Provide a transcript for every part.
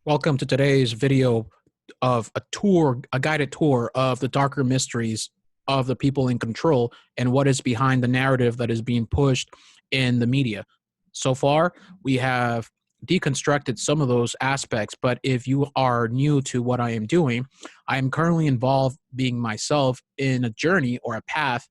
Welcome to today's video of a guided tour of the darker mysteries of the people in control and what is behind the narrative that is being pushed in the media. So far, we have deconstructed some of those aspects, but if you are new to what I am doing, I am currently involved being myself in a journey or a path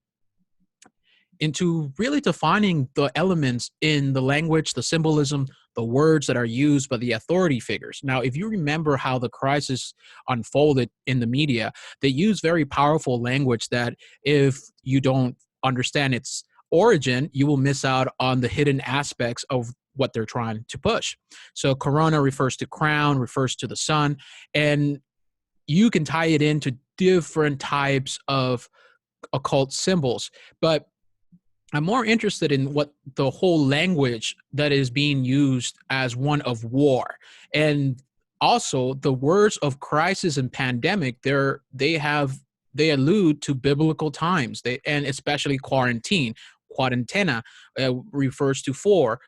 into really defining the elements in the language, the symbolism, the words that are used by the authority figures. Now, if you remember how the crisis unfolded in the media, they use very powerful language that if you don't understand its origin, you will miss out on the hidden aspects of what they're trying to push. So corona refers to crown, refers to the sun, and you can tie it into different types of occult symbols. But I'm more interested in what the whole language that is being used as one of war. And also the words of crisis and pandemic, they allude to biblical times. And especially quarantine. Quarantena refers to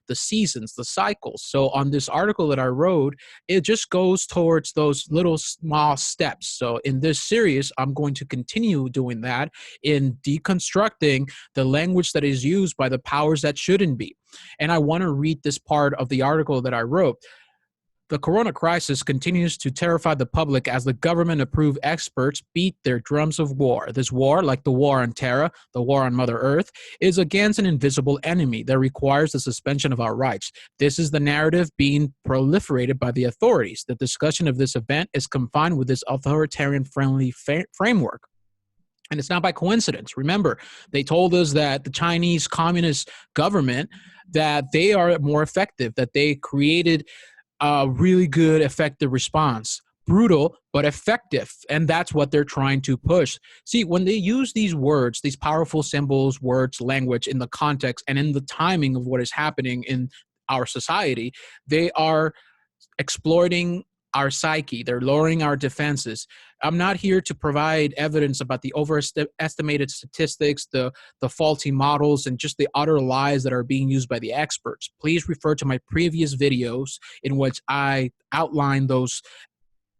the seasons, the cycles. So on this article that I wrote, it just goes towards those little small steps. So in this series, I'm going to continue doing that in deconstructing the language that is used by the powers that shouldn't be. And I want to read this part of the article that I wrote. The corona crisis continues to terrify the public as the government-approved experts beat their drums of war. This war, like the war on terror, the war on Mother Earth, is against an invisible enemy that requires the suspension of our rights. This is the narrative being proliferated by the authorities. The discussion of this event is confined with this authoritarian-friendly framework. And it's not by coincidence. Remember, they told us that the Chinese Communist government, that they are more effective, that they created a really good, effective response. Brutal, but effective. And that's what they're trying to push. See, when they use these words, these powerful symbols, words, language in the context and in the timing of what is happening in our society, they are exploiting our psyche. They're lowering our defenses. I'm not here to provide evidence about the overestimated statistics, the faulty models, and just the utter lies that are being used by the experts. Please refer to my previous videos in which I outline those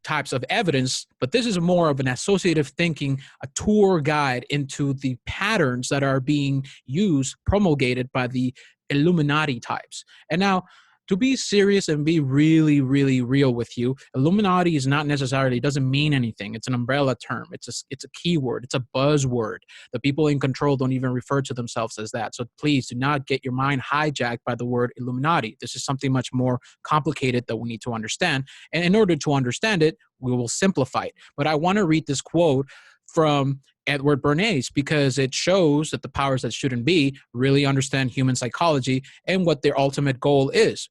types of evidence, but this is more of an associative thinking, a tour guide into the patterns that are being used, promulgated by the Illuminati types. And now, to be serious and be really, really real with you, Illuminati is not necessarily, doesn't mean anything. It's an umbrella term. It's a keyword. It's a buzzword. The people in control don't even refer to themselves as that. So please do not get your mind hijacked by the word Illuminati. This is something much more complicated that we need to understand. And in order to understand it, we will simplify it. But I want to read this quote from Edward Bernays because it shows that the powers that shouldn't be really understand human psychology and what their ultimate goal is.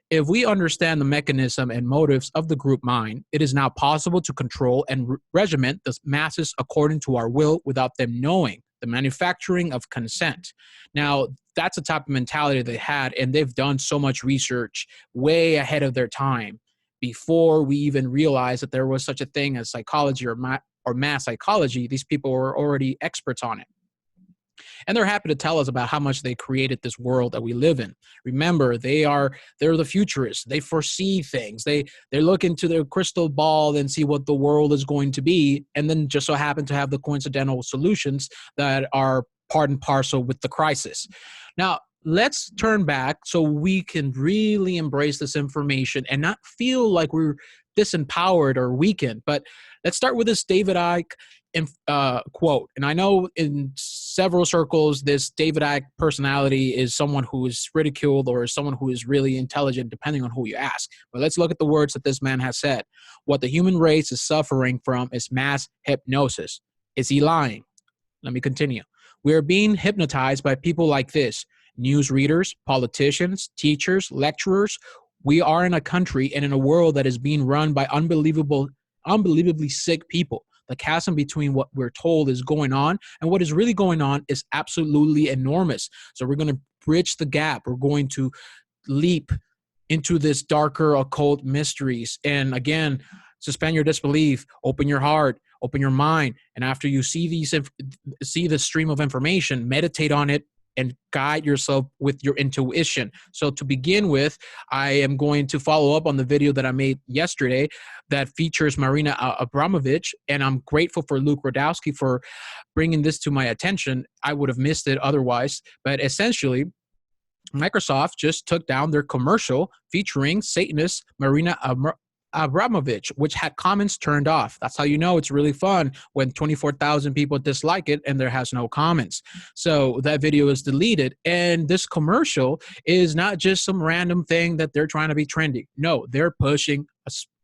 If we understand the mechanism and motives of the group mind, it is now possible to control and regiment the masses according to our will without them knowing. The manufacturing of consent. Now, that's a type of mentality they had, and they've done so much research way ahead of their time before we even realized that there was such a thing as psychology or mass psychology. These people were already experts on it. And they're happy to tell us about how much they created this world that we live in. Remember, they're the futurists. They foresee things. They look into their crystal ball and see what the world is going to be, and then just so happen to have the coincidental solutions that are part and parcel with the crisis. Now, let's turn back so we can really embrace this information and not feel like we're disempowered or weakened. But let's start with this David Icke quote. And I know in several circles, this David Icke personality is someone who is ridiculed or is someone who is really intelligent, depending on who you ask. But let's look at the words that this man has said. What the human race is suffering from is mass hypnosis. Is he lying? Let me continue. We are being hypnotized by people like this. Newsreaders, politicians, teachers, lecturers. We are in a country and in a world that is being run by unbelievably sick people. The chasm between what we're told is going on and what is really going on is absolutely enormous. So we're going to bridge the gap. We're going to leap into this darker occult mysteries. And again, suspend your disbelief, open your heart, open your mind. And after you see the stream of information, meditate on it, and guide yourself with your intuition. So to begin with, I am going to follow up on the video that I made yesterday that features Marina Abramović, and I'm grateful for Luke Radowski for bringing this to my attention. I would have missed it otherwise, but essentially, Microsoft just took down their commercial featuring Satanist Marina Abramović, which had comments turned off. That's how you know it's really fun, when 24,000 people dislike it and there has no comments. So that video is deleted. And this commercial is not just some random thing that they're trying to be trendy. No, they're pushing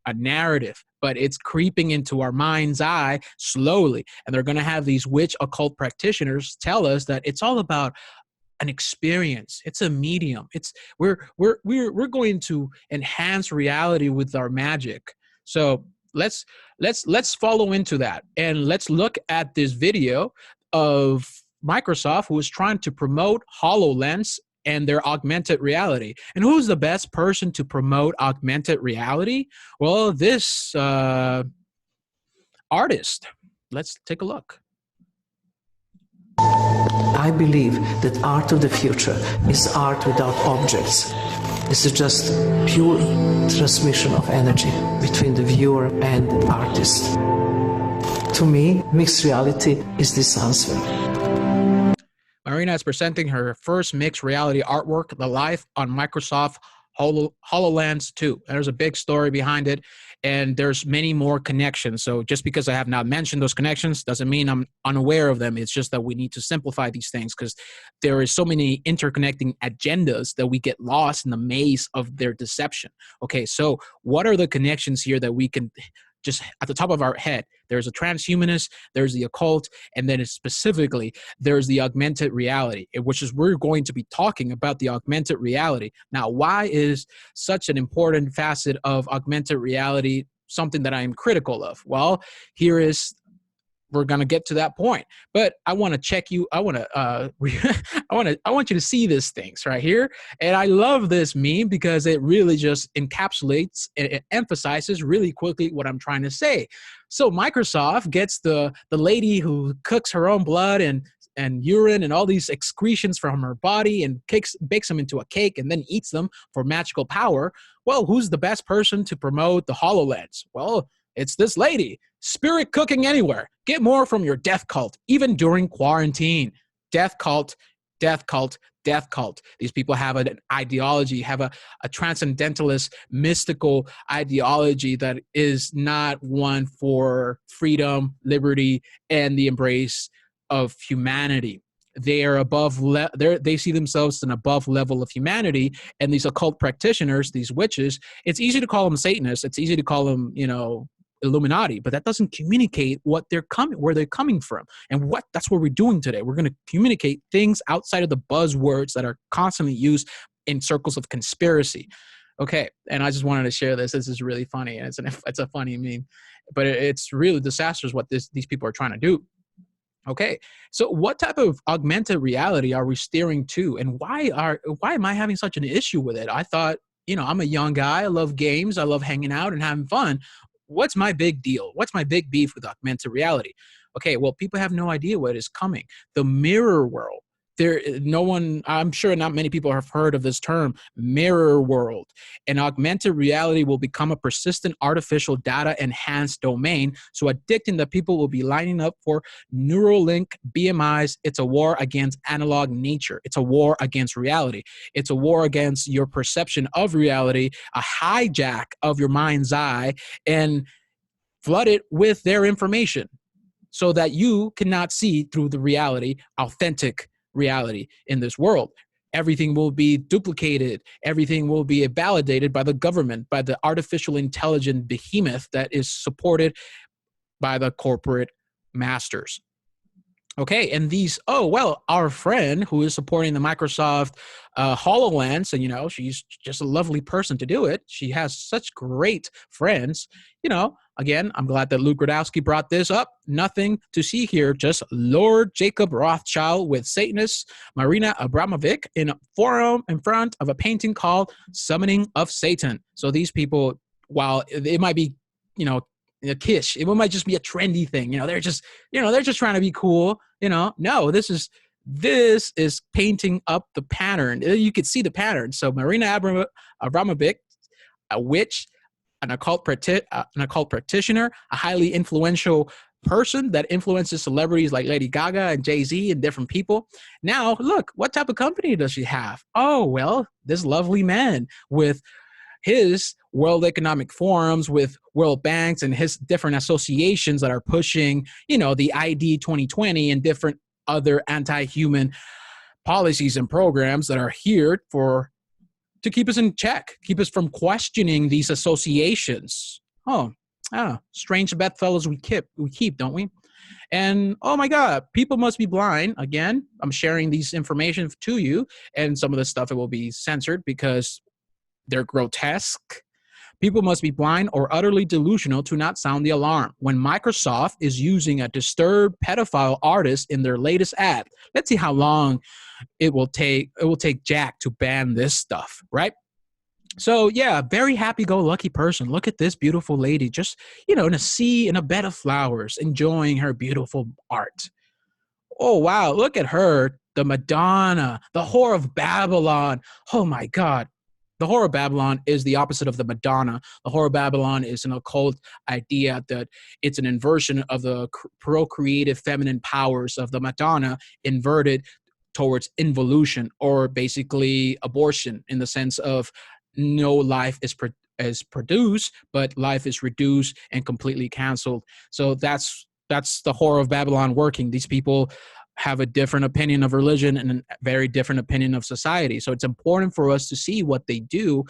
a narrative, but it's creeping into our mind's eye slowly. And they're going to have these witch occult practitioners tell us that it's all about an experience. It's a medium. We're going to enhance reality with our magic. So let's follow into that, and let's look at this video of Microsoft, who is trying to promote HoloLens and their augmented reality. And who's the best person to promote augmented reality? Well, this artist. Let's take a look. I believe that art of the future is art without objects. This is just pure transmission of energy between the viewer and the artist. To me, mixed reality is this answer. Marina is presenting her first mixed reality artwork, The Life on Microsoft HoloLens 2. There's a big story behind it, and there's many more connections. So just because I have not mentioned those connections doesn't mean I'm unaware of them. It's just that we need to simplify these things, because there is so many interconnecting agendas that we get lost in the maze of their deception. Okay, so what are the connections here that we can just at the top of our head? There's a transhumanist, there's the occult, and then specifically there's the augmented reality, which is we're going to be talking about the augmented reality. Now, why is such an important facet of augmented reality something that I am critical of? Well, we're going to get to that point, but I want to check you. I want to, I want you to see these things right here. And I love this meme because it really just encapsulates, it emphasizes really quickly what I'm trying to say. So Microsoft gets the lady who cooks her own blood and urine and all these excretions from her body and bakes them into a cake and then eats them for magical power. Well, who's the best person to promote the HoloLens? Well, it's this lady. Spirit cooking anywhere. Get more from your death cult, even during quarantine. Death cult, death cult, death cult. These people have an ideology, have a transcendentalist, mystical ideology that is not one for freedom, liberty, and the embrace of humanity. They are they see themselves an above level of humanity, and these occult practitioners, these witches, it's easy to call them Satanists. It's easy to call them, Illuminati, but that doesn't communicate where they're coming from. And that's what we're doing today. We're going to communicate things outside of the buzzwords that are constantly used in circles of conspiracy. Okay, and I just wanted to share this. This is really funny. It's a funny meme, but it's really disastrous what these people are trying to do. Okay, so what type of augmented reality are we steering to, and why am I having such an issue with it? I thought, I'm a young guy. I love games. I love hanging out and having fun. What's my big deal? What's my big beef with augmented reality? Okay, well, people have no idea what is coming. The mirror world. I'm sure not many people have heard of this term, mirror world. And augmented reality will become a persistent artificial data enhanced domain, so addicting that people will be lining up for Neuralink BMIs. It's a war against analog nature. It's a war against reality. It's a war against your perception of reality, a hijack of your mind's eye, and flood it with their information so that you cannot see through the reality, authentic reality in this world. Everything will be duplicated. Everything will be validated by the government, by the artificial intelligence behemoth that is supported by the corporate masters. Okay, and our friend who is supporting the Microsoft HoloLens, and she's just a lovely person to do it. She has such great friends. Again, I'm glad that Luke Radowski brought this up. Nothing to see here, just Lord Jacob Rothschild with Satanist Marina Abramović in a forum in front of a painting called Summoning of Satan. So these people, while it might be, a kitsch, it might just be a trendy thing. They're just trying to be cool. No, this is This is painting up the pattern. You could see the pattern. So Marina Abramović, a witch, an occult practitioner, a highly influential person that influences celebrities like Lady Gaga and Jay-Z and different people. Now, look, what type of company does she have? Oh, well, this lovely man with his World Economic Forums, with World Banks and his different associations that are pushing, the ID 2020 and different other anti-human policies and programs that are here to keep us in check, keep us from questioning these associations. Strange bedfellows we keep, don't we? And oh my God, people must be blind. Again, I'm sharing these information to you, and some of the stuff it will be censored because they're grotesque. People must be blind or utterly delusional to not sound the alarm when Microsoft is using a disturbed pedophile artist in their latest ad. Let's see how long it will take Jack to ban this stuff, right? So yeah, very happy-go-lucky person. Look at this beautiful lady, just, in a sea, in a bed of flowers, enjoying her beautiful art. Oh, wow, look at her, the Madonna, the Whore of Babylon. Oh my God. The Whore of Babylon is the opposite of the Madonna. The Whore of Babylon is an occult idea that it's an inversion of the procreative feminine powers of the Madonna, inverted towards involution, or basically abortion, in the sense of no life is produced, but life is reduced and completely canceled. So that's the Whore of Babylon working. These people have a different opinion of religion and a very different opinion of society. So it's important for us to see what they do,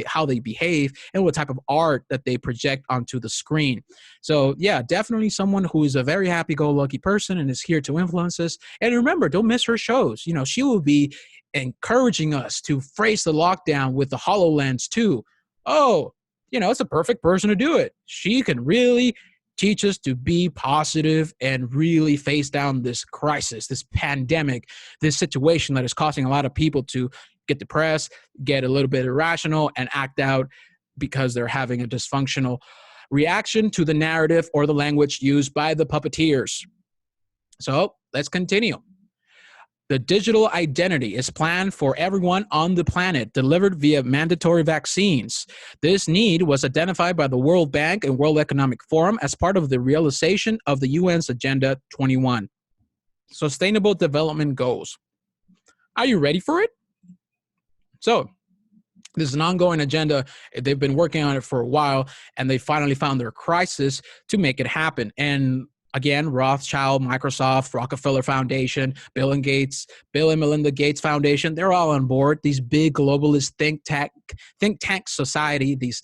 how they behave, and what type of art that they project onto the screen. So yeah, definitely someone who is a very happy-go-lucky person and is here to influence us. And remember, don't miss her shows. She will be encouraging us to face the lockdown with the HoloLens too. It's a perfect person to do it. She can really teach us to be positive and really face down this crisis, this pandemic, this situation that is causing a lot of people to get depressed, get a little bit irrational, and act out because they're having a dysfunctional reaction to the narrative or the language used by the puppeteers. So let's continue. The digital identity is planned for everyone on the planet, delivered via mandatory vaccines. This need was identified by the World Bank and World Economic Forum as part of the realization of the UN's Agenda 21. Sustainable Development Goals. Are you ready for it? So, this is an ongoing agenda. They've been working on it for a while, and they finally found their crisis to make it happen. And again, Rothschild, Microsoft, Rockefeller Foundation, Bill and Melinda Gates Foundation, they're all on board. These big globalist think tank society, these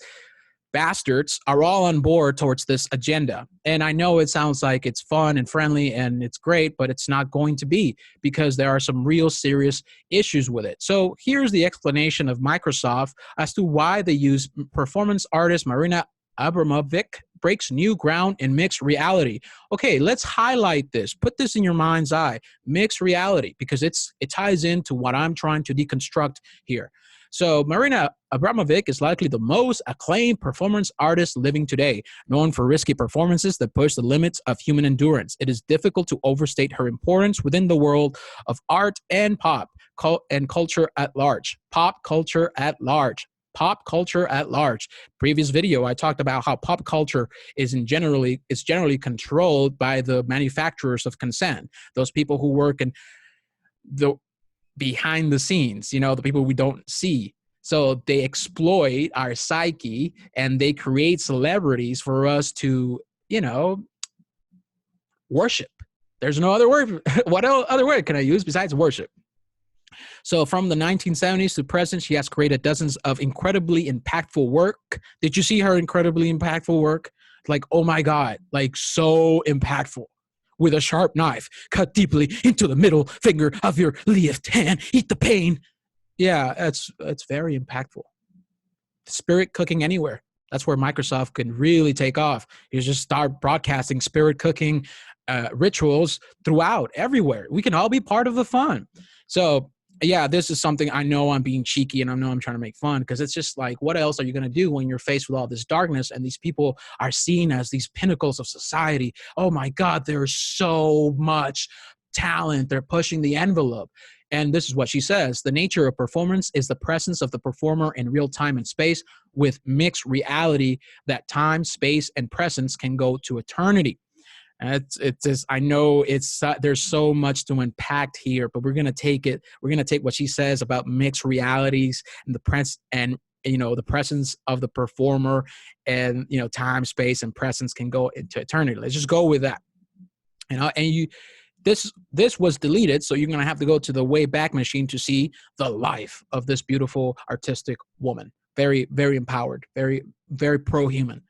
bastards are all on board towards this agenda. And I know it sounds like it's fun and friendly and it's great, but it's not going to be, because there are some real serious issues with it. So here's the explanation of Microsoft as to why they use performance artist Marina Abramović breaks new ground in mixed reality. Okay, let's highlight this. Put this in your mind's eye. Mixed reality, because it ties into what I'm trying to deconstruct here. So Marina Abramović is likely the most acclaimed performance artist living today, known for risky performances that push the limits of human endurance. It is difficult to overstate her importance within the world of art and pop and culture at large. Pop culture at large. Pop culture at large. Previous video, I talked about how pop culture is generally controlled by the manufacturers of consent. Those people who work in the behind the scenes, the people we don't see. So they exploit our psyche and they create celebrities for us to, worship. There's no other word. What other word can I use besides worship? So from the 1970s to present, she has created dozens of incredibly impactful work. Did you see her incredibly impactful work? Like, oh my God, like so impactful. With a sharp knife, cut deeply into the middle finger of your left hand. Eat the pain. Yeah, it's very impactful. Spirit cooking anywhere. That's where Microsoft can really take off. You just start broadcasting spirit cooking rituals throughout, everywhere. We can all be part of the fun. So yeah, this is something I know I'm being cheeky and I know I'm trying to make fun, because it's just like, what else are you going to do when you're faced with all this darkness and these people are seen as these pinnacles of society? Oh my God, there's so much talent. They're pushing the envelope. And this is what she says. The nature of performance is the presence of the performer in real time and space with mixed reality that time, space, and presence can go to eternity. And it's just, I know there's so much to unpack here, but we're going to take it. We're going to take what she says about mixed realities and the presence of the performer and, time, space, and presence can go into eternity. Let's just go with that. This was deleted, so you're going to have to go to the Wayback Machine to see the life of this beautiful artistic woman. Very, very empowered, very, very pro-human.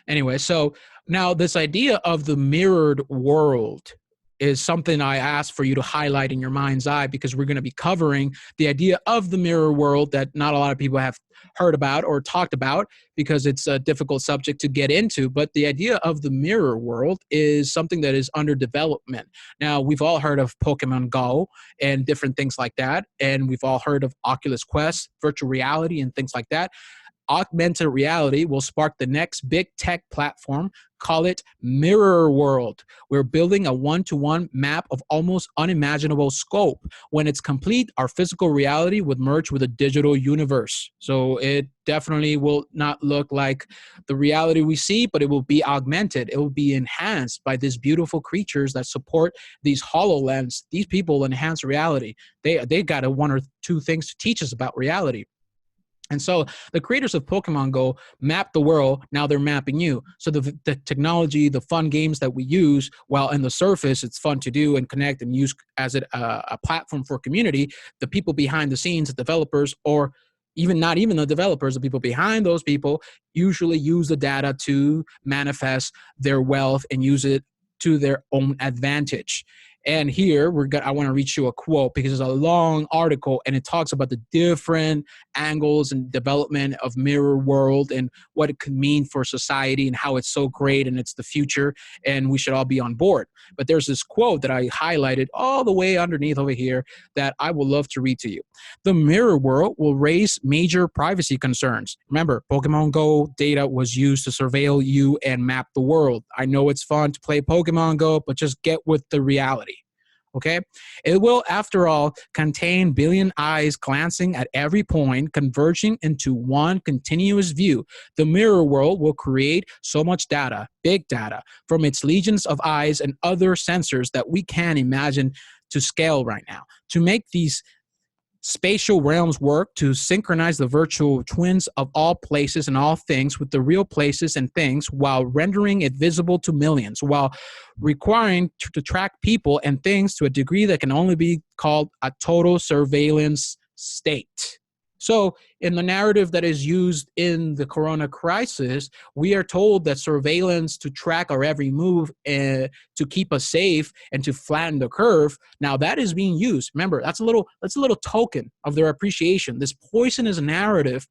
Anyway, so now this idea of the mirrored world is something I asked for you to highlight in your mind's eye, because we're going to be covering the idea of the mirror world that not a lot of people have heard about or talked about, because it's a difficult subject to get into. But the idea of the mirror world is something that is under development. Now, we've all heard of Pokemon Go and different things like that. And we've all heard of Oculus Quest, virtual reality, and things like that. Augmented reality will spark the next big tech platform. Call it Mirror World. We're building a one-to-one map of almost unimaginable scope. When it's complete, our physical reality would merge with a digital universe. So it definitely will not look like the reality we see, but it will be augmented. It will be enhanced by these beautiful creatures that support these HoloLens. These people enhance reality. They got one or two things to teach us about reality. And so the creators of Pokemon Go map the world. Now they're mapping you. So the technology, the fun games that we use, while in the surface it's fun to do and connect and use as a platform for community, the people behind the scenes, the developers, or not even the developers, the people behind those people usually use the data to manifest their wealth and use it to their own advantage. And here I want to read you a quote, because it's a long article and it talks about the different angles and development of mirror world and what it could mean for society and how it's so great and it's the future and we should all be on board. But there's this quote that I highlighted all the way underneath over here that I would love to read to you. The mirror world will raise major privacy concerns. Remember, Pokemon Go data was used to surveil you and map the world. I know it's fun to play Pokemon Go, but just get with the reality. Okay? It will, after all, contain billion eyes glancing at every point, converging into one continuous view. The mirror world will create so much data, big data, from its legions of eyes and other sensors that we can't imagine to scale right now. To make these spatial realms work, to synchronize the virtual twins of all places and all things with the real places and things, while rendering it visible to millions, while requiring to track people and things to a degree that can only be called a total surveillance state. So in the narrative that is used in the corona crisis, we are told that surveillance to track our every move and to keep us safe and to flatten the curve. Now that is being used. Remember, that's a little token of their appreciation. This poisonous narrative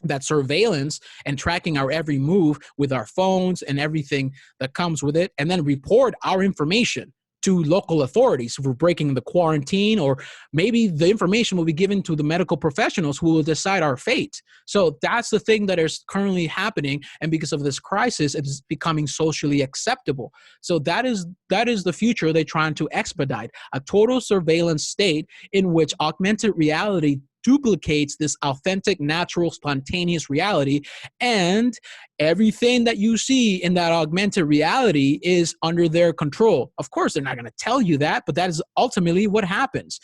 that surveillance and tracking our every move with our phones and everything that comes with it, and then report our information to local authorities for breaking the quarantine, or maybe the information will be given to the medical professionals who will decide our fate. So that's the thing that is currently happening. And because of this crisis, it is becoming socially acceptable. So that is the future they're trying to expedite, a total surveillance state in which augmented reality duplicates this authentic, natural, spontaneous reality, and everything that you see in that augmented reality is under their control. Of course, they're not going to tell you that, but that is ultimately what happens.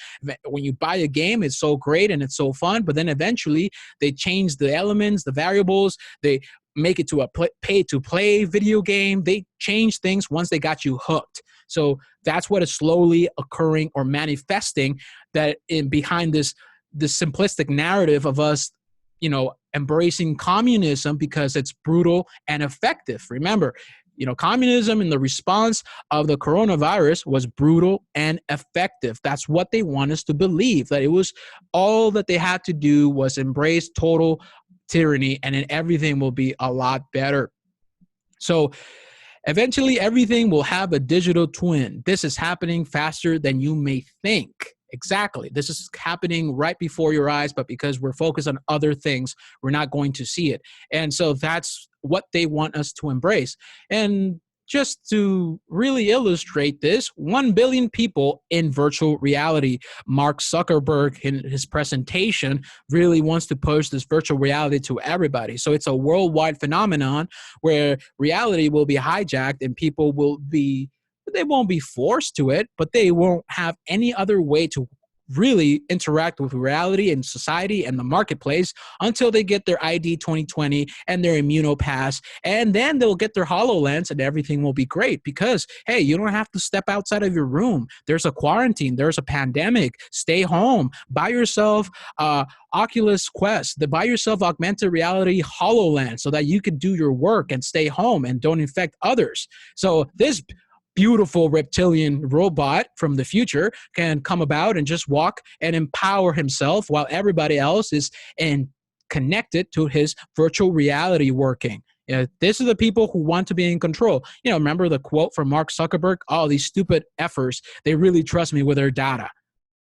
When you buy a game, it's so great and it's so fun, but then eventually they change the elements, the variables, they make it to a pay-to-play video game. They change things once they got you hooked. So that's what is slowly occurring or manifesting that behind this simplistic narrative of us, embracing communism because it's brutal and effective. Remember, communism in the response of the coronavirus was brutal and effective. That's what they want us to believe, that it was all that they had to do was embrace total tyranny and then everything will be a lot better. So eventually everything will have a digital twin. This is happening faster than you may think. Exactly. This is happening right before your eyes, but because we're focused on other things, we're not going to see it. And so that's what they want us to embrace. And just to really illustrate this, 1 billion people in virtual reality. Mark Zuckerberg, in his presentation, really wants to push this virtual reality to everybody. So it's a worldwide phenomenon where reality will be hijacked and people will be, they won't be forced to it, but they won't have any other way to really interact with reality and society and the marketplace until they get their ID 2020 and their ImmunoPass, and then they'll get their HoloLens and everything will be great because, hey, you don't have to step outside of your room. There's a quarantine. There's a pandemic. Stay home. Buy yourself Oculus Quest. Buy yourself augmented reality HoloLens so that you can do your work and stay home and don't infect others. So this beautiful reptilian robot from the future can come about and just walk and empower himself while everybody else is connected to his virtual reality working. This is the people who want to be in control. Remember the quote from Mark Zuckerberg? Oh, these stupid effers, they really trust me with their data.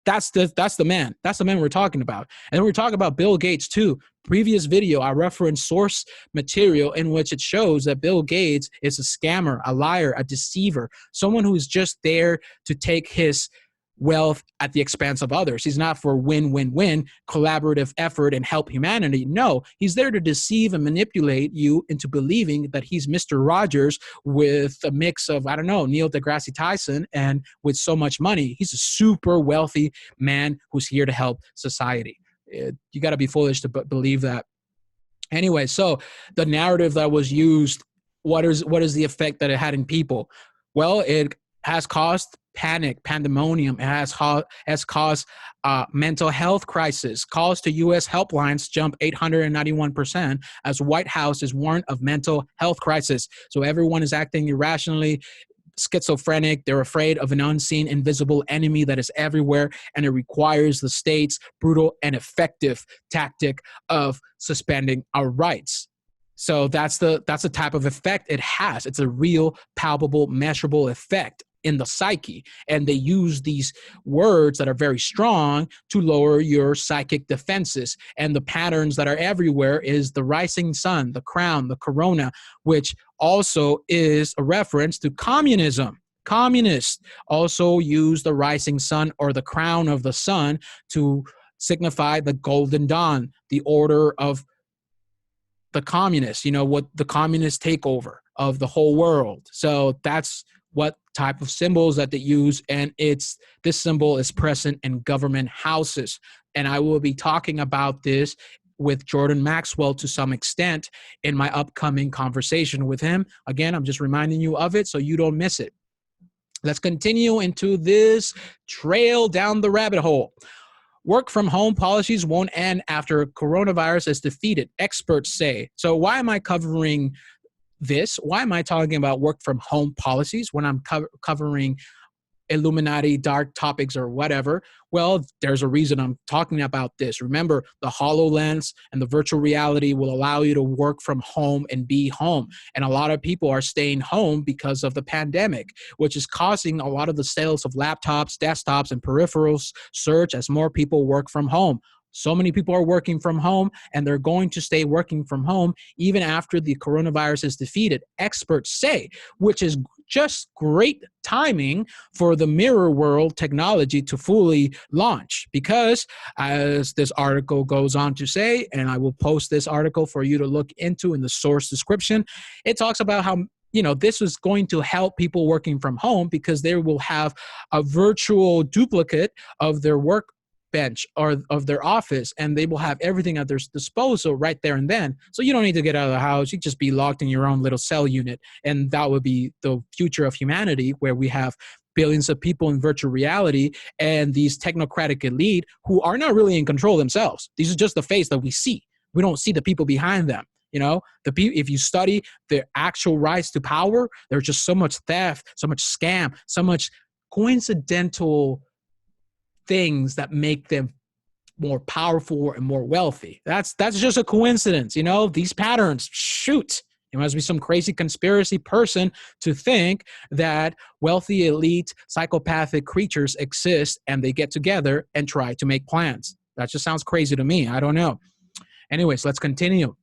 That's the man. That's the man we're talking about. And we're talking about Bill Gates too. Previous video, I referenced source material in which it shows that Bill Gates is a scammer, a liar, a deceiver, someone who is just there to take his wealth at the expense of others. He's not for win-win-win collaborative effort and help humanity. No, he's there to deceive and manipulate you into believing that he's Mr. Rogers with a mix of, I don't know, Neil deGrasse Tyson and with so much money. He's a super wealthy man who's here to help society. You got to be foolish to believe that. Anyway, so the narrative that was used, what is the effect that it had in people? Well, it has caused panic, pandemonium. It has caused mental health crisis. Calls to U.S. helplines jump 891% as White House is warned of mental health crisis. So everyone is acting irrationally, schizophrenic. They're afraid of an unseen, invisible enemy that is everywhere, and it requires the state's brutal and effective tactic of suspending our rights. So that's the type of effect it has. It's a real, palpable, measurable effect in the psyche. And they use these words that are very strong to lower your psychic defenses. And the patterns that are everywhere is the rising sun, the crown, the corona, which also is a reference to communism. Communists also use the rising sun or the crown of the sun to signify the golden dawn, the order of the communists, what the communist takeover of the whole world. So that's what type of symbols that they use, and this symbol is present in government houses. And I will be talking about this with Jordan Maxwell to some extent in my upcoming conversation with him. Again, I'm just reminding you of it so you don't miss it. Let's continue into this trail down the rabbit hole. Work from home policies won't end after coronavirus is defeated, experts say. So why am I covering this? Why am I talking about work from home policies when I'm covering Illuminati, dark topics or whatever? Well, there's a reason I'm talking about this. Remember, the HoloLens and the virtual reality will allow you to work from home and be home. And a lot of people are staying home because of the pandemic, which is causing a lot of the sales of laptops, desktops, and peripherals surge as more people work from home. So many people are working from home, and they're going to stay working from home even after the coronavirus is defeated, experts say, which is just great timing for the mirror world technology to fully launch. Because as this article goes on to say, and I will post this article for you to look into in the source description, it talks about how this is going to help people working from home because they will have a virtual duplicate of their work bench or of their office, and they will have everything at their disposal right there and then. So you don't need to get out of the house. You just be locked in your own little cell unit. And that would be the future of humanity, where we have billions of people in virtual reality and these technocratic elite who are not really in control themselves. These are just the face that we see. We don't see the people behind them. If you study their actual rise to power, there's just so much theft, so much scam, so much coincidental things that make them more powerful and more wealthy. That's just a coincidence. These patterns, shoot, it must be some crazy conspiracy person to think that wealthy, elite, psychopathic creatures exist and they get together and try to make plans. That just sounds crazy to me. I don't know. Anyways, let's continue.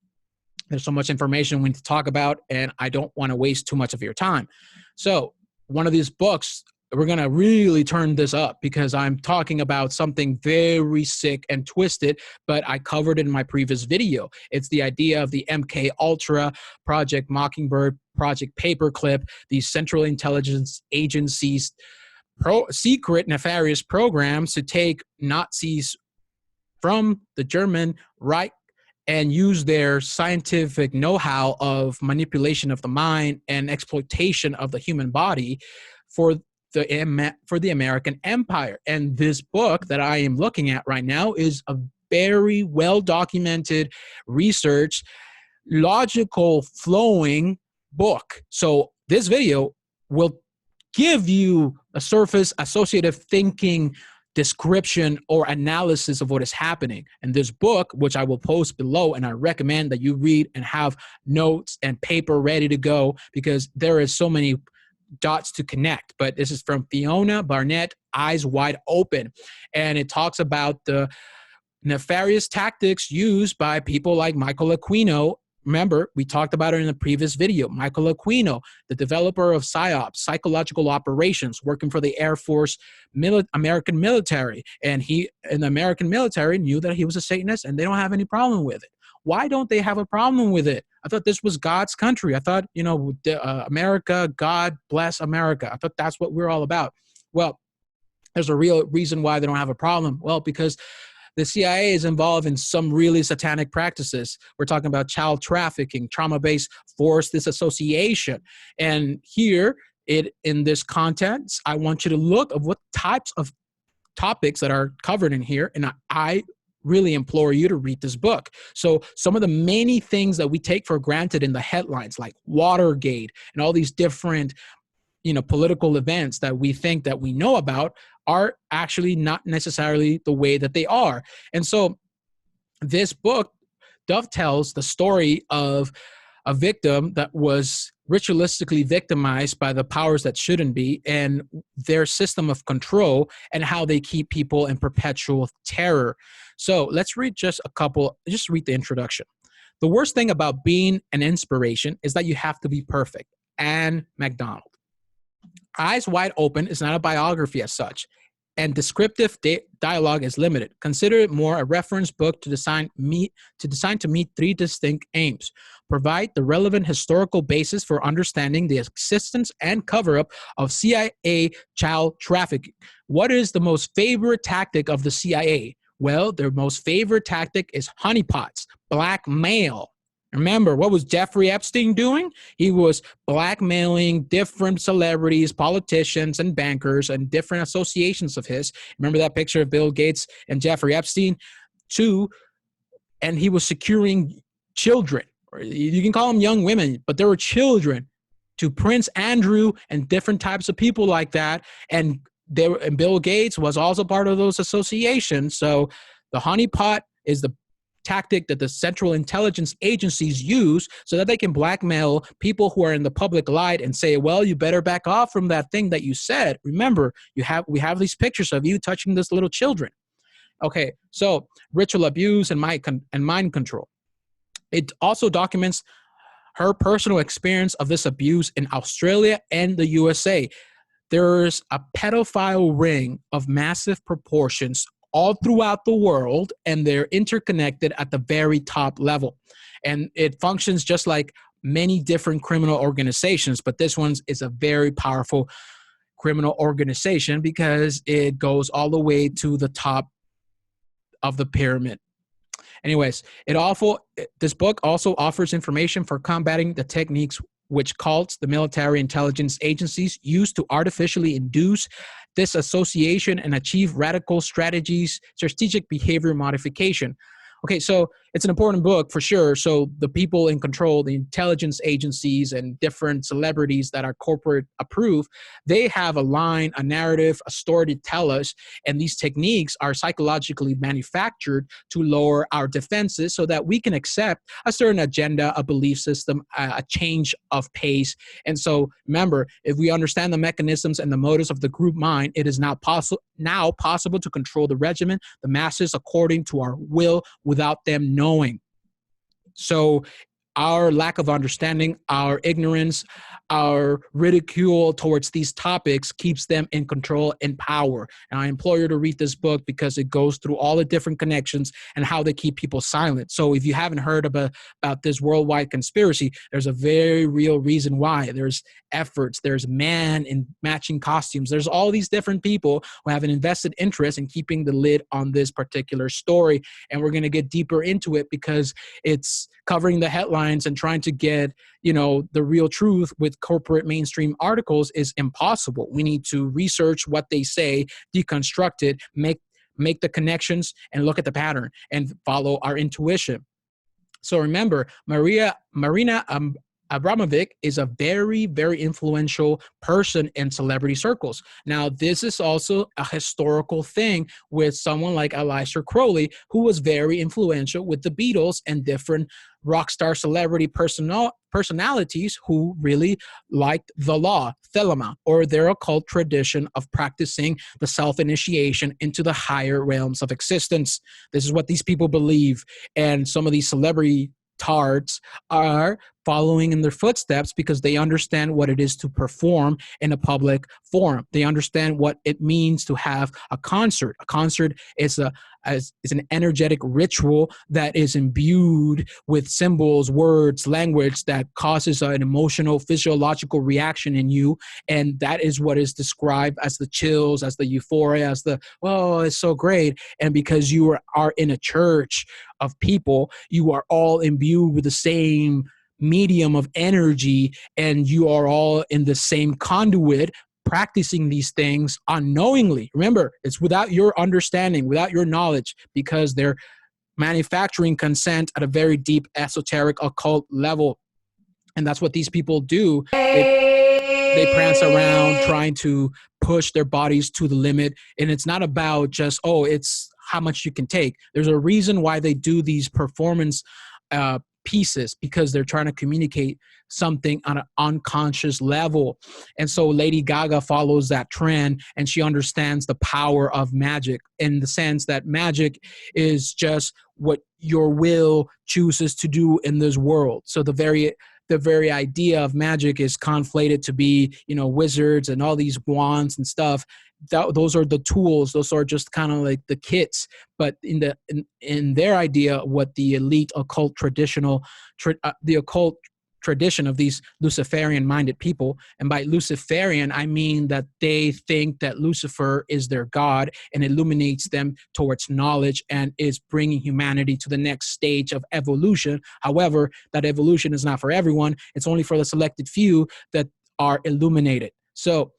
There's so much information we need to talk about, and I don't want to waste too much of your time. So one of these books, we're going to really turn this up because I'm talking about something very sick and twisted, but I covered it in my previous video. It's the idea of the MK Ultra, Project Mockingbird, Project Paperclip, these Central Intelligence Agencies, secret nefarious programs to take Nazis from the German Reich and use their scientific know-how of manipulation of the mind and exploitation of the human body for the American empire. And this book that I am looking at right now is a very well-documented, research, logical, flowing book. So this video will give you a surface associative thinking description or analysis of what is happening. And this book, which I will post below, and I recommend that you read and have notes and paper ready to go because there is so many dots to connect. But this is from Fiona Barnett, Eyes Wide Open. And it talks about the nefarious tactics used by people like Michael Aquino. Remember, we talked about it in the previous video. Michael Aquino, the developer of PSYOPs, psychological operations, working for the Air Force, American military. And he, in the American military, knew that he was a Satanist, and they don't have any problem with it. Why don't they have a problem with it? I thought this was God's country. I thought, America, God bless America. I thought that's what we're all about. Well, there's a real reason why they don't have a problem. Well, because the CIA is involved in some really satanic practices. We're talking about child trafficking, trauma-based forced disassociation. And here, in this content, I want you to look at what types of topics that are covered in here. And I really implore you to read this book. So some of the many things that we take for granted in the headlines, like Watergate and all these different political events that we think that we know about, are actually not necessarily the way that they are. And so this book dovetails the story of a victim that was ritualistically victimized by the powers that shouldn't be and their system of control and how they keep people in perpetual terror. So let's read just read the introduction. The worst thing about being an inspiration is that you have to be perfect. Anne MacDonald. Eyes Wide Open is not a biography as such, and descriptive dialogue is limited. Consider it more a reference book designed to meet three distinct aims. Provide the relevant historical basis for understanding the existence and cover-up of CIA child trafficking. What is the most favorite tactic of the CIA? Well, their most favorite tactic is honeypots, blackmail. Remember, what was Jeffrey Epstein doing? He was blackmailing different celebrities, politicians, and bankers, and different associations of his. Remember that picture of Bill Gates and Jeffrey Epstein? And he was securing children. You can call them young women, but they were children, to Prince Andrew and different types of people like that. And Bill Gates was also part of those associations. So the honeypot is the tactic that the Central Intelligence Agencies use so that they can blackmail people who are in the public light and say, well, you better back off from that thing that you said. Remember, we have these pictures of you touching this little children. Okay, so ritual abuse and mind control. It also documents her personal experience of this abuse in Australia and the USA. There's a pedophile ring of massive proportions all throughout the world, and they're interconnected at the very top level. And it functions just like many different criminal organizations, but this one is a very powerful criminal organization because it goes all the way to the top of the pyramid. Anyways, this book also offers information for combating the techniques which cults, the military intelligence agencies, use to artificially induce disassociation and achieve radical strategic behavior modification. Okay, so it's an important book for sure. So the people in control, the intelligence agencies and different celebrities that are corporate approved, they have a line, a narrative, a story to tell us. And these techniques are psychologically manufactured to lower our defenses so that we can accept a certain agenda, a belief system, a change of pace. And so remember, if we understand the mechanisms and the motives of the group mind, it is now possible to control the regiment, the masses, according to our will, without them knowing. So our lack of understanding, our ignorance, our ridicule towards these topics keeps them in control and power. And I implore you to read this book because it goes through all the different connections and how they keep people silent. So if you haven't heard about this worldwide conspiracy, there's a very real reason why. There's efforts, there's man in matching costumes, there's all these different people who have an invested interest in keeping the lid on this particular story. And we're going to get deeper into it because it's covering the headlines and trying to get, the real truth with corporate mainstream articles is impossible. We need to research what they say, deconstruct it, make the connections, and look at the pattern and follow our intuition. So remember, Marina Abramović is a very, very influential person in celebrity circles. Now, this is also a historical thing with someone like Aleister Crowley, who was very influential with the Beatles and different rock star celebrity personalities who really liked the law, thelema, or their occult tradition of practicing the self-initiation into the higher realms of existence. This is what these people believe. And some of these celebrity tards are following in their footsteps because they understand what it is to perform in a public forum. They understand what it means to have a concert. A concert is an energetic ritual that is imbued with symbols, words, language that causes an emotional, physiological reaction in you. And that is what is described as the chills, as the euphoria, as the, oh, it's so great. And because you are in a church of people, you are all imbued with the same medium of energy, and you are all in the same conduit practicing these things unknowingly. Remember, it's without your understanding, without your knowledge, because they're manufacturing consent at a very deep esoteric occult level. And that's what these people do. They prance around trying to push their bodies to the limit. And it's not about just, it's how much you can take. There's a reason why they do these performance pieces, because they're trying to communicate something on an unconscious level. And so Lady Gaga follows that trend, and she understands the power of magic in the sense that magic is just what your will chooses to do in this world. So the very idea of magic is conflated to be, wizards and all these wands and stuff. Those are the tools. Those are just kind of like the kits. But in their idea, what the elite occult the occult tradition of these Luciferian-minded people, and by Luciferian, I mean that they think that Lucifer is their god and illuminates them towards knowledge and is bringing humanity to the next stage of evolution. However, that evolution is not for everyone. It's only for the selected few that are illuminated. So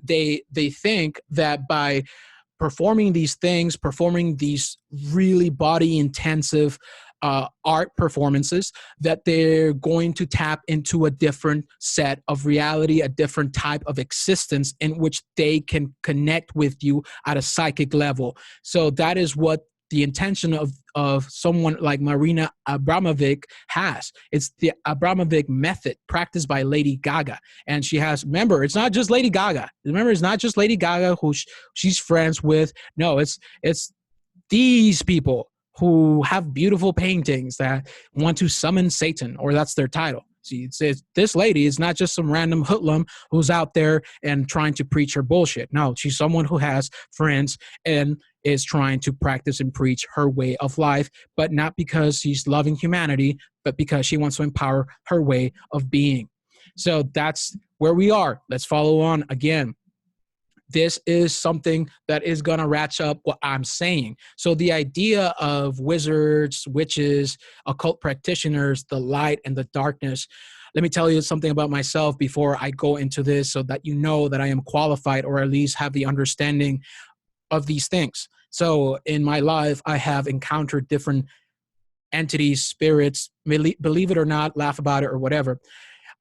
they think that by performing these things, performing these really body-intensive art performances, that they're going to tap into a different set of reality, a different type of existence in which they can connect with you at a psychic level. So that is what the intention of someone like Marina Abramović has. It's the Abramović method practiced by Lady Gaga. And she has, remember, it's not just Lady Gaga. Remember, it's not just Lady Gaga who she's friends with. No, it's these people who have beautiful paintings that want to summon Satan, or that's their title. See, it says this lady is not just some random hoodlum who's out there and trying to preach her bullshit. No, she's someone who has friends and is trying to practice and preach her way of life, but not because she's loving humanity, but because she wants to empower her way of being. So that's where we are. Let's follow on again. This is something that is going to ratchet up what I'm saying. So the idea of wizards, witches, occult practitioners, the light and the darkness. Let me tell you something about myself before I go into this so that you know that I am qualified, or at least have the understanding of these things. So in my life, I have encountered different entities, spirits, believe it or not, laugh about it or whatever.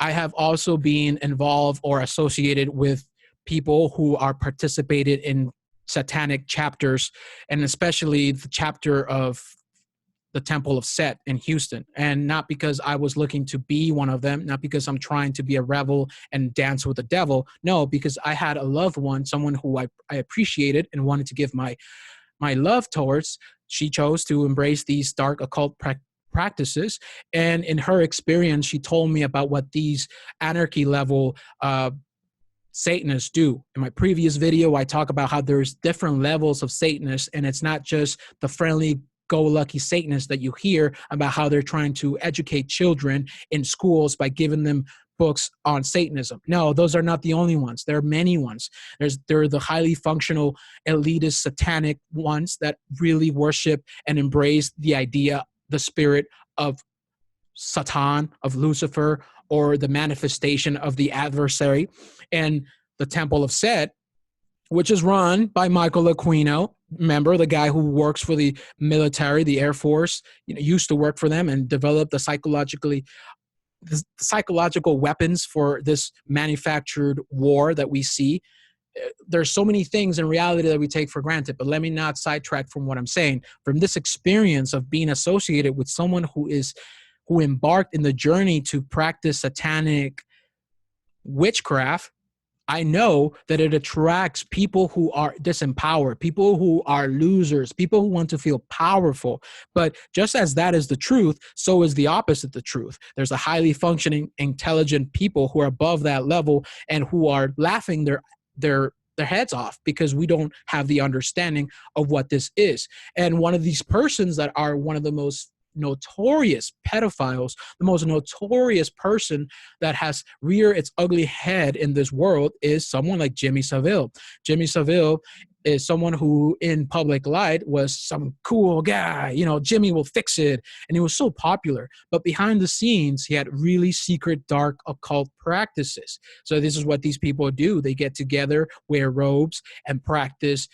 I have also been involved or associated with people who are participated in satanic chapters, and especially the chapter of the Temple of Set in Houston. And not because I was looking to be one of them, not because I'm trying to be a rebel and dance with the devil. No, because I had a loved one, someone who I appreciated and wanted to give my love towards. She chose to embrace these dark occult practices. And in her experience, she told me about what these anarchy level Satanists do. In my previous video, I talk about how there's different levels of Satanists, and it's not just the friendly go-lucky Satanists that you hear about how they're trying to educate children in schools by giving them books on Satanism. No, those are not the only ones. There are many ones. There are the highly functional, elitist, satanic ones that really worship and embrace the idea, the spirit of Satan, of Lucifer, or the manifestation of the adversary. And the Temple of Set, which is run by Michael Aquino, remember, the guy who works for the military, the Air Force, used to work for them and developed the psychological weapons for this manufactured war that we see. There's so many things in reality that we take for granted, but let me not sidetrack from what I'm saying. From this experience of being associated with someone who embarked in the journey to practice satanic witchcraft, I know that it attracts people who are disempowered, people who are losers, people who want to feel powerful. But just as that is the truth, so is the opposite the truth. There's a highly functioning, intelligent people who are above that level and who are laughing their heads off because we don't have the understanding of what this is. And one of these persons that are one of the most notorious pedophiles, the most notorious person that has reared its ugly head in this world is someone like Jimmy Savile. Jimmy Savile is someone who in public light was some cool guy, Jimmy will fix it. And he was so popular, but behind the scenes, he had really secret, dark, occult practices. So this is what these people do. They get together, wear robes, and practice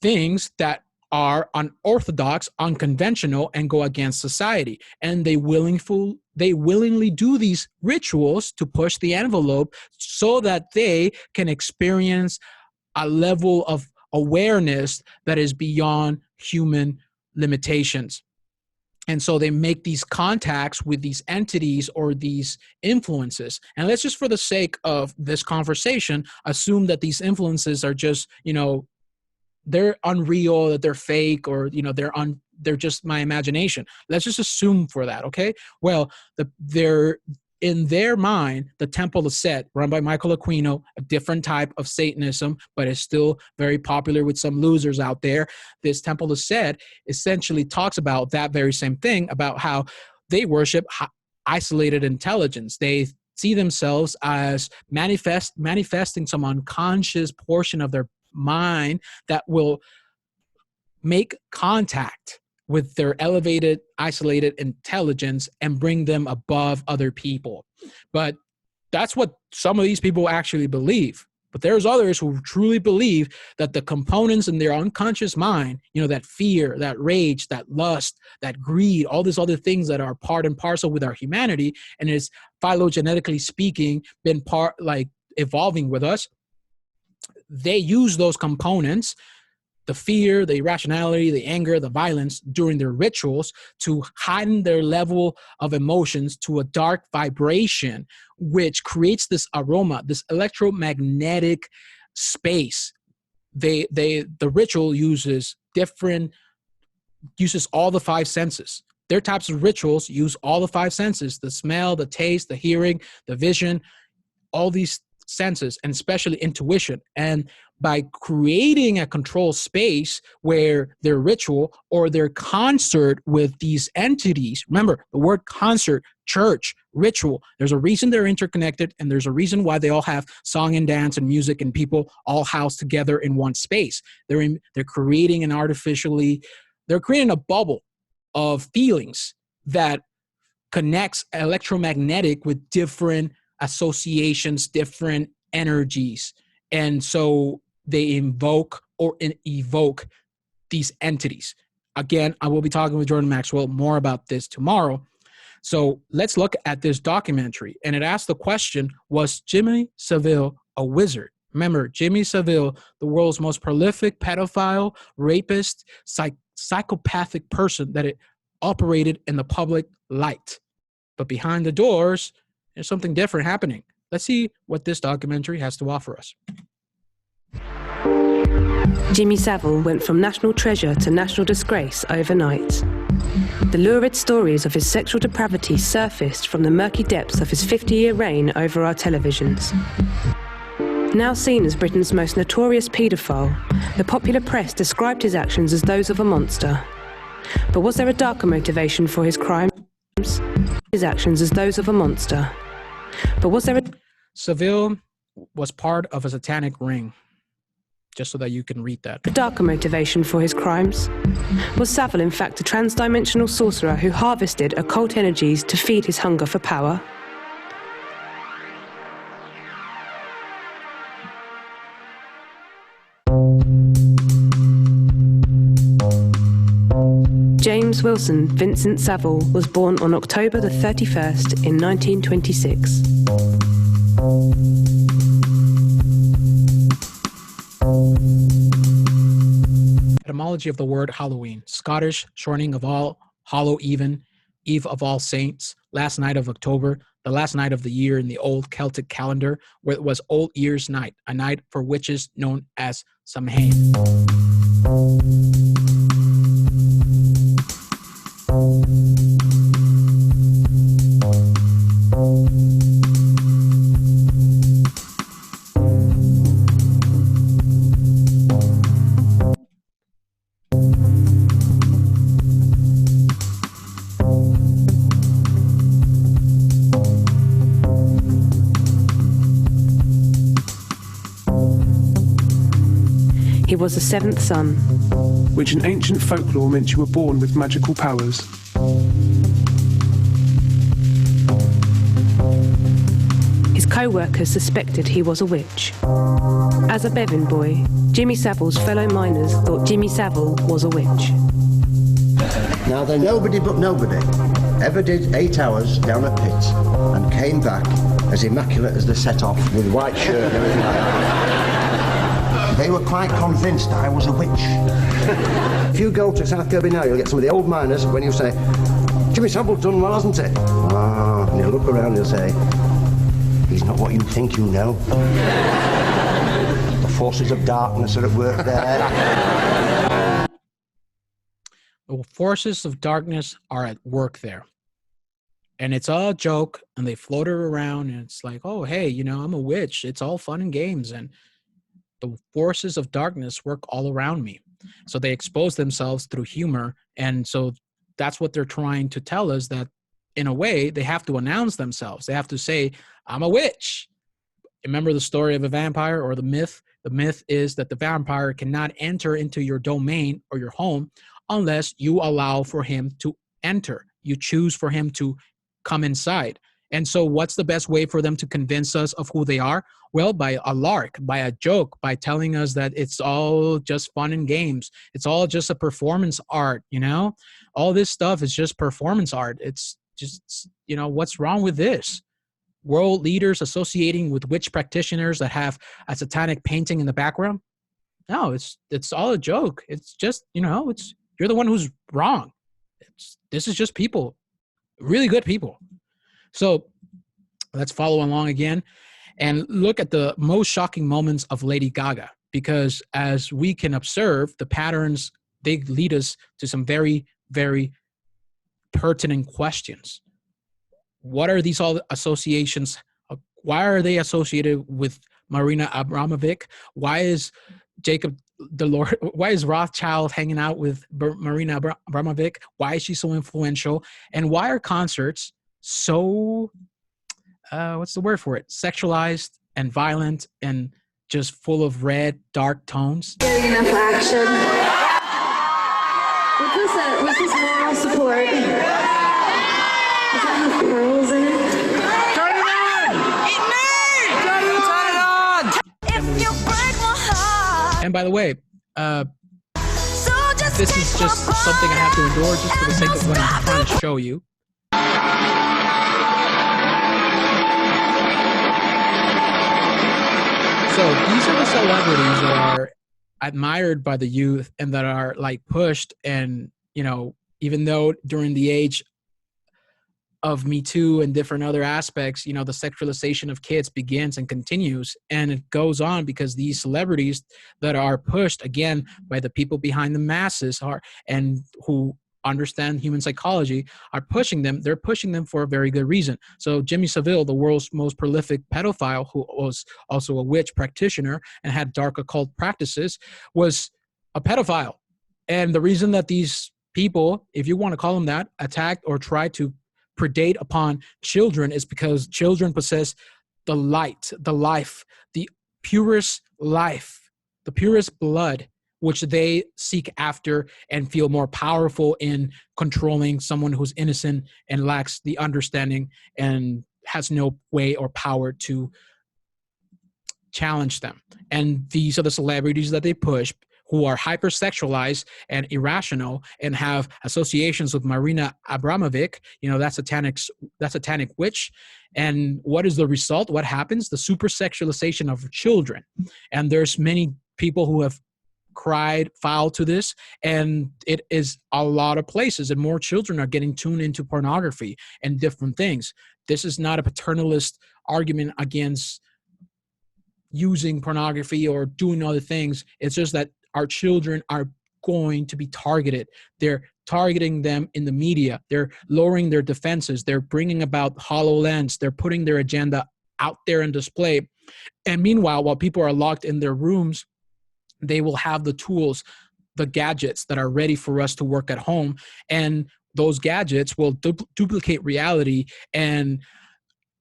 things that are unorthodox, unconventional, and go against society. And they willingly do these rituals to push the envelope so that they can experience a level of awareness that is beyond human limitations. And so they make these contacts with these entities or these influences. And let's just, for the sake of this conversation, assume that these influences are just, they're unreal, that they're fake, or they're just my imagination. Let's just assume for that, okay? Well, they're in their mind, the Temple of Set, run by Michael Aquino, a different type of Satanism, but it's still very popular with some losers out there. This Temple of Set essentially talks about that very same thing, about how they worship isolated intelligence. They see themselves as manifesting some unconscious portion of their mind that will make contact with their elevated, isolated intelligence and bring them above other people. But that's what some of these people actually believe. But there's others who truly believe that the components in their unconscious mind, that fear, that rage, that lust, that greed, all these other things that are part and parcel with our humanity, and is phylogenetically speaking, been evolving with us. They use those components, the fear, the irrationality, the anger, the violence, during their rituals to heighten their level of emotions to a dark vibration, which creates this aroma, this electromagnetic space. The ritual uses all the five senses. Their types of rituals use all the five senses: the smell, the taste, the hearing, the vision, all these senses, and especially intuition. And by creating a controlled space where their ritual or their concert with these entities, remember the word concert, church, ritual, there's a reason they're interconnected, and there's a reason why they all have song and dance and music and people all housed together in one space. They're creating they're creating a bubble of feelings that connects electromagnetic with different associations, different energies. And so they invoke or evoke these entities. Again, I will be talking with Jordan Maxwell more about this tomorrow. So let's look at this documentary. And it asked the question, was Jimmy Savile a wizard? Remember, Jimmy Savile, the world's most prolific pedophile, rapist, psychopathic person that it operated in the public light. But behind the doors, there's something different happening. Let's see what this documentary has to offer us. Jimmy Savile went from national treasure to national disgrace overnight. The lurid stories of his sexual depravity surfaced from the murky depths of his 50-year reign over our televisions. Now seen as Britain's most notorious paedophile, the popular press described his actions as those of a monster. But was there a darker motivation for his crimes? His actions as those of a monster. But was there a... Seville was part of a satanic ring, just so that you can read that. A darker motivation for his crimes? Was Savile in fact a trans-dimensional sorcerer who harvested occult energies to feed his hunger for power? James Wilson Vincent Savile was born on October the 31st in 1926. Etymology of the word Halloween. Scottish, shortening of all Hallow Even, Eve of All Saints, last night of October, the last night of the year in the old Celtic calendar, where it was Old Year's Night, a night for witches known as Samhain. He was the seventh son, which in ancient folklore meant you were born with magical powers. His co-workers suspected he was a witch. As a Bevan boy, Jimmy Savile's fellow miners thought Jimmy Savile was a witch. Now then, nobody but nobody ever did 8 hours down a pit and came back as immaculate as the set-off with white shirt and everything like that. They were quite convinced I was a witch. If you go to South Kirby now, you'll get some of the old miners when you say, Jimmy Savile's done well, hasn't he? Ah, and you'll look around and you'll say, he's not what you think you know. The forces of darkness are at work there. The forces of darkness are at work there. And it's all a joke, and they float it around, and it's like, oh, hey, you know, I'm a witch. It's all fun and games, and the forces of darkness work all around me. So they expose themselves through humor, and so that's what they're trying to tell us, that in a way, they have to announce themselves. They have to say, I'm a witch. Remember the story of a vampire, or the myth? The myth is that the vampire cannot enter into your domain or your home unless you allow for him to enter. You choose for him to come inside. And so what's the best way for them to convince us of who they are? Well, by a lark, by a joke, by telling us that it's all just fun and games. It's all just a performance art, you know? All this stuff is just performance art. It's just, you know, what's wrong with this? World leaders associating with witch practitioners that have a satanic painting in the background? No, it's all a joke. It's just, you know, you're the one who's wrong. This is just people, really good people. So let's follow along again and look at the most shocking moments of Lady Gaga, because as we can observe, the patterns, they lead us to some very, very pertinent questions. What are these all associations? Why are they associated with Marina Abramović? Why is why is Rothschild hanging out with Marina Abramović? Why is she so influential? And why are concerts so, what's the word for it? Sexualized and violent and just full of red, dark tones? Getting enough action. What's this moral support? Does that have pearls in it? Turn it on! Turn it on! If you break my heart. And by the way, this is just something I have to endure just for the sake of what I'm trying to show you. So these are the celebrities that are admired by the youth and that are like pushed. And, you know, even though during the age of Me Too and different other aspects, you know, the sexualization of kids begins and continues, and it goes on because these celebrities that are pushed again by the people behind the masses are, and who understand human psychology are pushing them. They're pushing them for a very good reason. So Jimmy Savile, the world's most prolific pedophile, who was also a witch practitioner and had dark occult practices, was a pedophile. And the reason that these people, if you want to call them that, attacked or tried to predate upon children is because children possess the light, the life, the purest life, the purest blood, which they seek after and feel more powerful in controlling someone who's innocent and lacks the understanding and has no way or power to challenge them. And these are the celebrities that they push, who are hypersexualized and irrational and have associations with Marina Abramović, that satanic witch. And what is the result? What happens? The super-sexualization of children. And there's many people who have cried foul to this, and it is a lot of places, and more children are getting tuned into pornography and different things. This is not a paternalist argument against using pornography or doing other things. It's just that our children are going to be targeted. They're targeting them in the media. They're lowering their defenses. They're bringing about HoloLens. They're putting their agenda out there on display. And meanwhile, while people are locked in their rooms, they will have the tools, the gadgets that are ready for us to work at home. And those gadgets will duplicate reality, and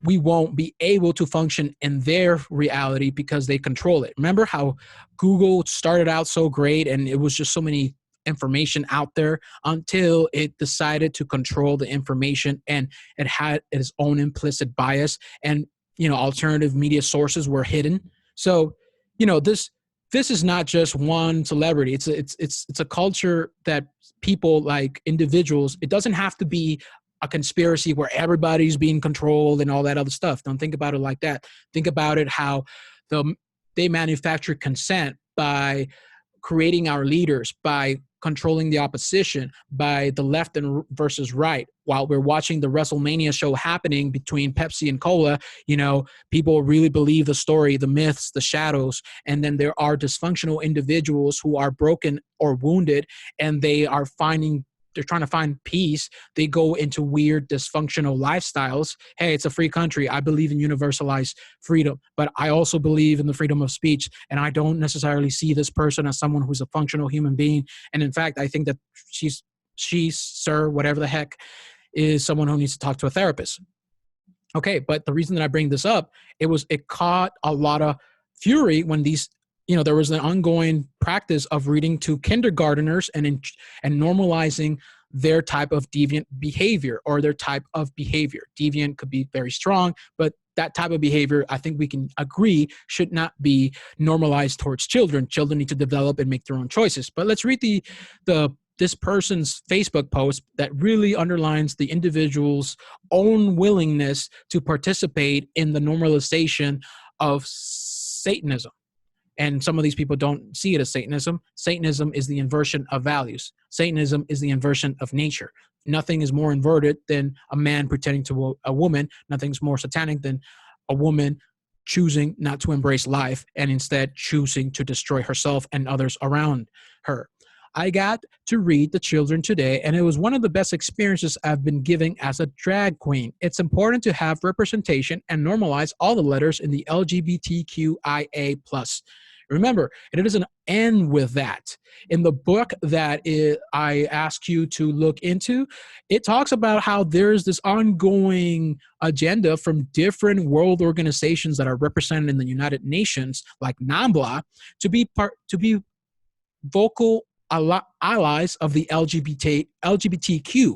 we won't be able to function in their reality because they control it. Remember how Google started out so great and it was just so many information out there until it decided to control the information, and it had its own implicit bias, and alternative media sources were hidden. So this is not just one celebrity. It's a culture that people, like individuals, it doesn't have to be a conspiracy where everybody's being controlled and all that other stuff. Don't think about it like that. Think about it how they manufacture consent by creating our leaders, by controlling the opposition, by the left and versus right. While we're watching the WrestleMania show happening between Pepsi and Cola, people really believe the story, the myths, the shadows, and then there are dysfunctional individuals who are broken or wounded, and they're trying to find peace. They go into weird, dysfunctional lifestyles. Hey, it's a free country. I believe in universalized freedom, but I also believe in the freedom of speech. And I don't necessarily see this person as someone who's a functional human being. And in fact, I think that sir, whatever the heck, is someone who needs to talk to a therapist. Okay, but the reason that I bring this up, it caught a lot of fury when these, there was an ongoing practice of reading to kindergarteners and normalizing their type of deviant behavior or their type of behavior. Deviant could be very strong, but that type of behavior, I think we can agree, should not be normalized towards children. Children need to develop and make their own choices. But let's read this person's Facebook post that really underlines the individual's own willingness to participate in the normalization of Satanism. And some of these people don't see it as Satanism. Satanism is the inversion of values. Satanism is the inversion of nature. Nothing is more inverted than a man pretending to a woman. Nothing's more satanic than a woman choosing not to embrace life and instead choosing to destroy herself and others around her. I got to read The Children today, and it was one of the best experiences I've been giving as a drag queen. It's important to have representation and normalize all the letters in the LGBTQIA+. Remember, it doesn't end with that. In the book that I ask you to look into, it talks about how there's this ongoing agenda from different world organizations that are represented in the United Nations, like NAMBLA, to be vocal allies of the LGBTQ.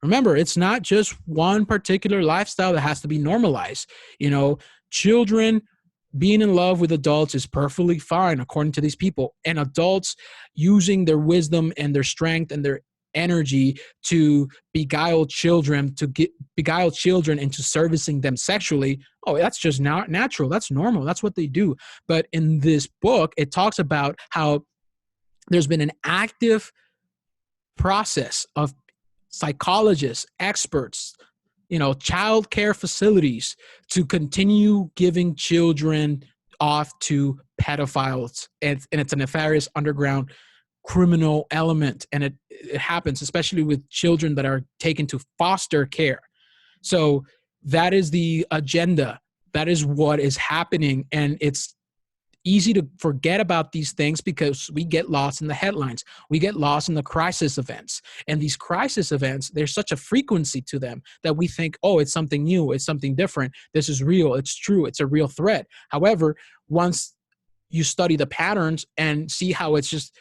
Remember, it's not just one particular lifestyle that has to be normalized. Children being in love with adults is perfectly fine, according to these people. And adults using their wisdom and their strength and their energy to beguile children into servicing them sexually. Oh, that's just not natural. That's normal. That's what they do. But in this book, it talks about how there's been an active process of psychologists, experts, child care facilities to continue giving children off to pedophiles. And it's a nefarious underground criminal element, and it happens especially with children that are taken to foster care. So that is the agenda. That is what is happening, and it's easy to forget about these things because we get lost in the headlines. We get lost in the crisis events. And these crisis events, there's such a frequency to them that we think, oh, it's something new, it's something different, this is real, it's true, it's a real threat. However, once you study the patterns and see how it's just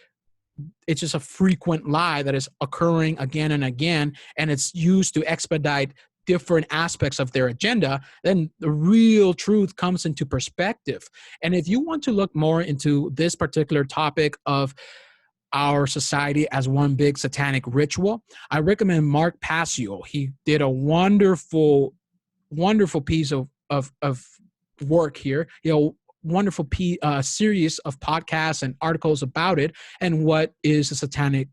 a frequent lie that is occurring again and again, and it's used to expedite different aspects of their agenda, then the real truth comes into perspective. And if you want to look more into this particular topic of our society as one big satanic ritual, I recommend Mark Passio. He did a wonderful piece of work here, wonderful series of podcasts and articles about it, and what is a satanic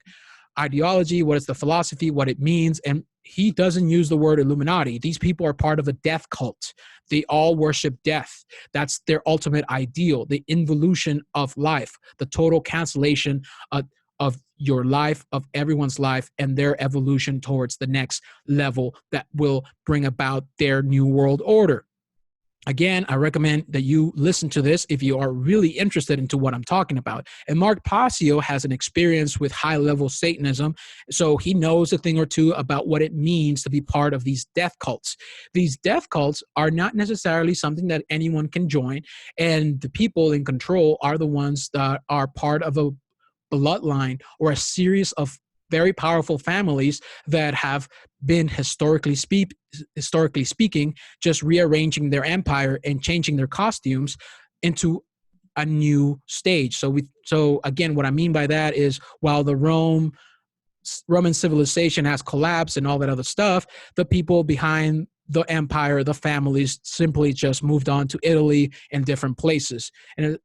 ideology, what is the philosophy, what it means. And he doesn't use the word Illuminati. These people are part of a death cult. They all worship death. That's their ultimate ideal, the involution of life, the total cancellation of your life, of everyone's life, and their evolution towards the next level that will bring about their new world order. Again, I recommend that you listen to this if you are really interested into what I'm talking about. And Mark Passio has an experience with high-level Satanism, so he knows a thing or two about what it means to be part of these death cults. These death cults are not necessarily something that anyone can join, and the people in control are the ones that are part of a bloodline or a series of very powerful families that have been historically speaking, just rearranging their empire and changing their costumes into a new stage. So again, what I mean by that is, while the Roman civilization has collapsed and all that other stuff, the people behind the empire, the families, simply just moved on to Italy and different places. And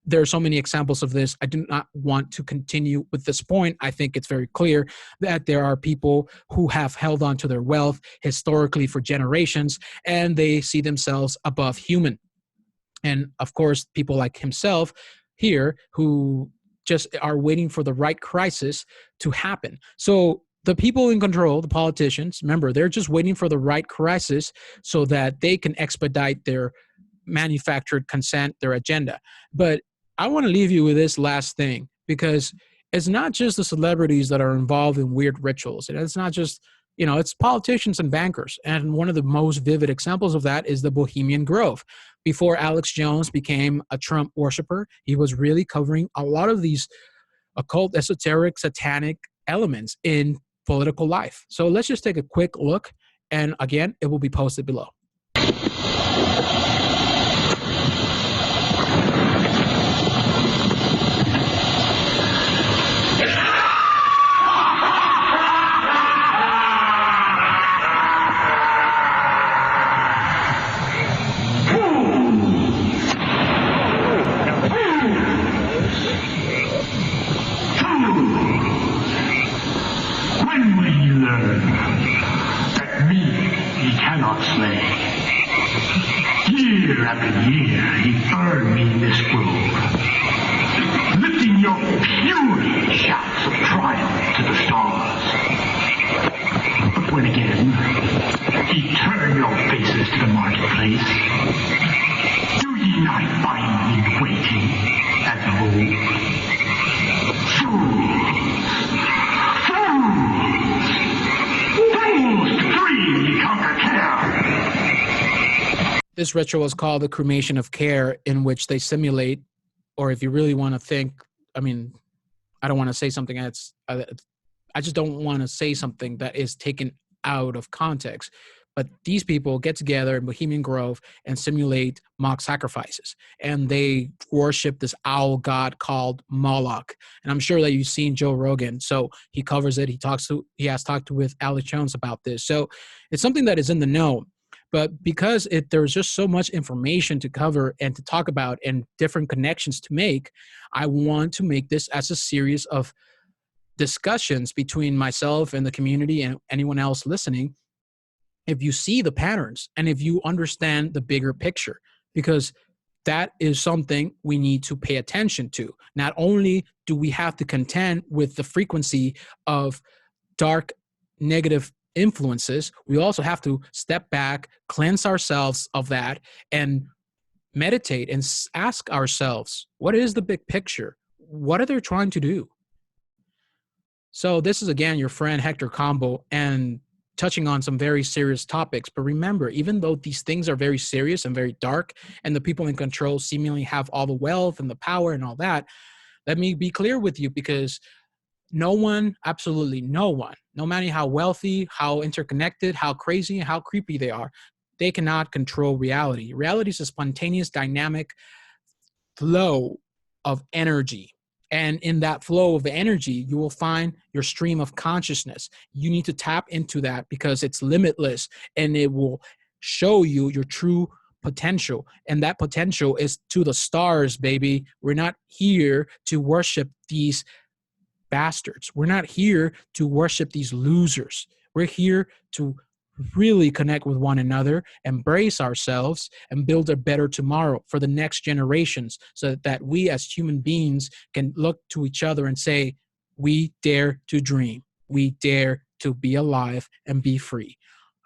there are so many examples of this. I do not want to continue with this point. I think it's very clear that there are people who have held on to their wealth historically for generations, and they see themselves above human. And of course, people like himself here who just are waiting for the right crisis to happen. So the people in control, the politicians, remember, they're just waiting for the right crisis so that they can expedite their manufactured consent, their agenda. But I want to leave you with this last thing, because it's not just the celebrities that are involved in weird rituals. And it's not just, it's politicians and bankers. And one of the most vivid examples of that is the Bohemian Grove. Before Alex Jones became a Trump worshiper, he was really covering a lot of these occult, esoteric, satanic elements in political life. So let's just take a quick look. And again, it will be posted below. Year after year, he burned me in this grove, lifting your puny shouts of triumph to the stars. But when again, he turned your faces to the marketplace, do ye not find me waiting as of old? Fools to dream ye conquer care. This ritual is called the cremation of care, in which they simulate, or if you really want to think, I don't want to say something that's, I just don't want to say something that is taken out of context. But these people get together in Bohemian Grove and simulate mock sacrifices. And they worship this owl god called Moloch. And I'm sure that you've seen Joe Rogan. So he covers it. He has talked with Alex Jones about this. So it's something that is in the know. But because there's just so much information to cover and to talk about and different connections to make, I want to make this as a series of discussions between myself and the community and anyone else listening. If you see the patterns and if you understand the bigger picture, because that is something we need to pay attention to. Not only do we have to contend with the frequency of dark, negative influences, we also have to step back, cleanse ourselves of that, and meditate and ask ourselves, what is the big picture? What are they trying to do? So this is, again, your friend Hector Combo, and touching on some very serious topics. But remember, even though these things are very serious and very dark, and the people in control seemingly have all the wealth and the power and all that, let me be clear with you, because no one, absolutely no one, no matter how wealthy, how interconnected, how crazy, how creepy they are, they cannot control reality. Reality is a spontaneous, dynamic flow of energy. And in that flow of energy, you will find your stream of consciousness. You need to tap into that because it's limitless, and it will show you your true potential. And that potential is to the stars, baby. We're not here to worship these bastards. We're not here to worship these losers. We're here to really connect with one another, embrace ourselves, and build a better tomorrow for the next generations, so that we as human beings can look to each other and say, we dare to dream. We dare to be alive and be free.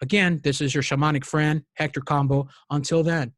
Again, this is your shamanic friend, Hector Combo. Until then,